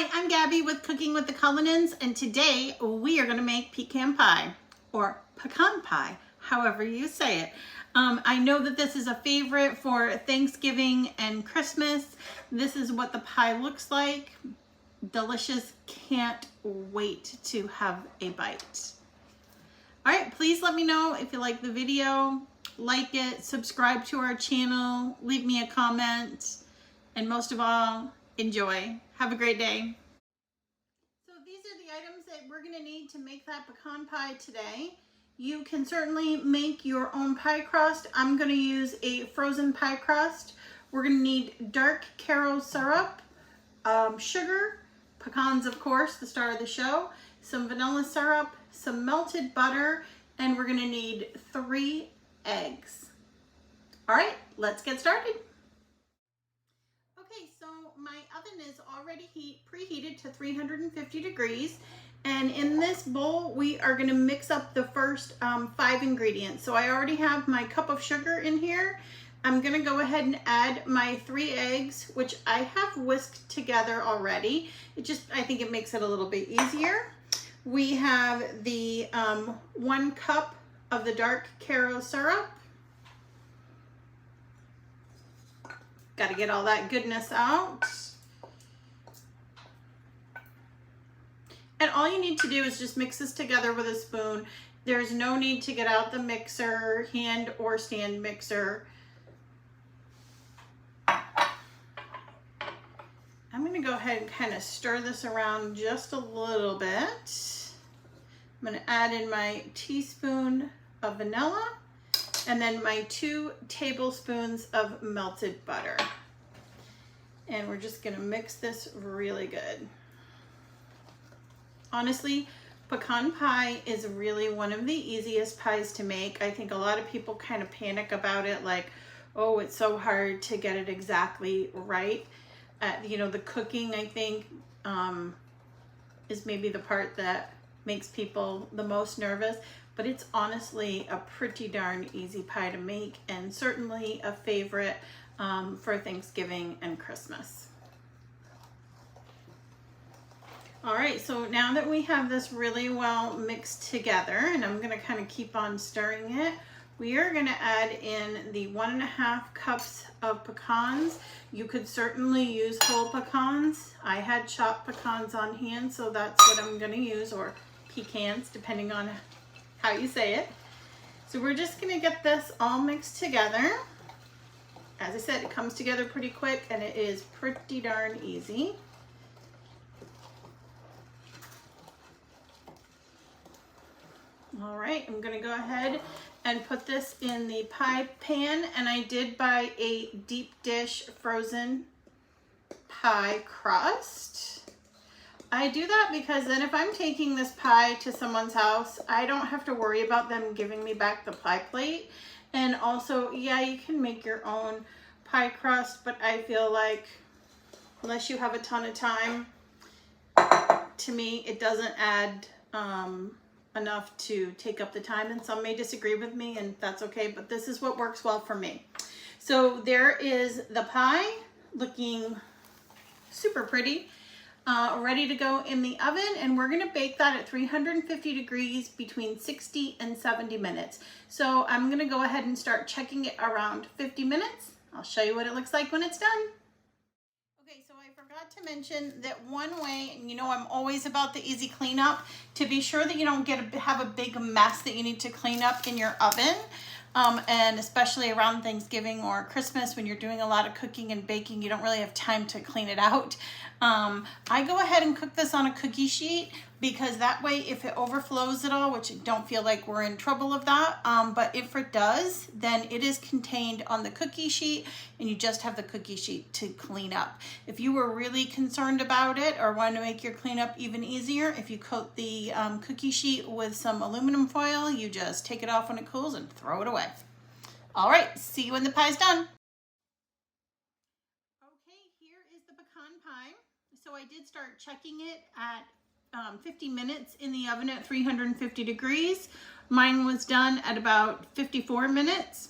Hi, I'm Gabby with Cooking with the Cullinans, and today we are going to make pecan pie, or pecan pie, however you say it. I know that this is a favorite for Thanksgiving and Christmas. This is what the pie looks like. Delicious. Can't wait to have a bite. All right, please let me know if you like the video, like it, subscribe to our channel, leave me a comment, and most of all, enjoy. Have a great day. So these are the items that we're going to need to make that pecan pie today. You can certainly make your own pie crust. I'm going to use a frozen pie crust. We're going to need dark Caro syrup, sugar, pecans of course, the star of the show, some vanilla syrup, some melted butter, and we're going to need 3 eggs. All right, let's get started. Okay, so my oven is already preheated to 350 degrees. And in this bowl, we are going to mix up the first 5 ingredients. So I already have my cup of sugar in here. I'm going to go ahead and add my 3 eggs, which I have whisked together already. I think it makes it a little bit easier. We have the 1 cup of the dark Caro syrup. Got to get all that goodness out. And all you need to do is just mix this together with a spoon. There's no need to get out the mixer, hand or stand mixer. I'm going to go ahead and kind of stir this around just a little bit. I'm going to add in my teaspoon of vanilla and then my 2 tablespoons of melted butter. And we're just going to mix this really good. Honestly, pecan pie is really one of the easiest pies to make. I think a lot of people kind of panic about it, like, oh, it's so hard to get it exactly right. You know, the cooking, I think, is maybe the part that makes people the most nervous, but it's honestly a pretty darn easy pie to make, and certainly a favorite for Thanksgiving and Christmas. All right, so now that we have this really well mixed together, and I'm gonna kind of keep on stirring it, we are gonna add in the 1.5 cups of pecans. You could certainly use whole pecans. I had chopped pecans on hand, so that's what I'm gonna use, or pecans, depending on how you say it. So we're just gonna get this all mixed together. As I said, it comes together pretty quick and it is pretty darn easy. All right, I'm gonna go ahead and put this in the pie pan, and I did buy a deep dish frozen pie crust. I do that because then if I'm taking this pie to someone's house, I don't have to worry about them giving me back the pie plate. And also, yeah, you can make your own pie crust, but I feel like unless you have a ton of time, to me, it doesn't add enough to take up the time, and some may disagree with me, and that's okay, but this is what works well for me. So there is the pie looking super pretty, ready to go in the oven, and we're going to bake that at 350 degrees between 60 and 70 minutes. So I'm going to go ahead and start checking it around 50 minutes. I'll show you what it looks like when it's done. Okay, so I forgot to mention that one way, and you know I'm always about the easy cleanup, to be sure that you don't have a big mess that you need to clean up in your oven. And especially around Thanksgiving or Christmas when you're doing a lot of cooking and baking, you don't really have time to clean it out. I go ahead and cook this on a cookie sheet because that way if it overflows at all, which I don't feel like we're in trouble of that, but if it does, then it is contained on the cookie sheet and you just have the cookie sheet to clean up. If you were really concerned about it or want to make your cleanup even easier, if you coat the cookie sheet with some aluminum foil, you just take it off when it cools and throw it away. All right, see you when the pie's done. Okay, here is the pecan pie. So I did start checking it at 50 minutes in the oven at 350 degrees. Mine was done at about 54 minutes.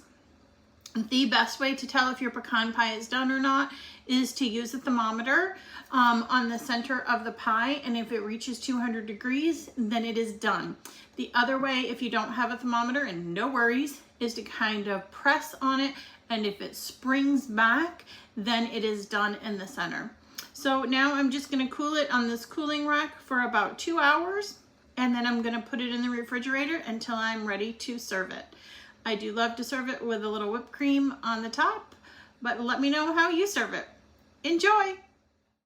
The best way to tell if your pecan pie is done or not is to use a thermometer on the center of the pie, and if it reaches 200 degrees, then it is done. The other way, if you don't have a thermometer, and no worries, is to kind of press on it, and if it springs back, then it is done in the center. So now I'm just going to cool it on this cooling rack for about 2 hours, and then I'm going to put it in the refrigerator until I'm ready to serve it. I do love to serve it with a little whipped cream on the top, but let me know how you serve it. Enjoy!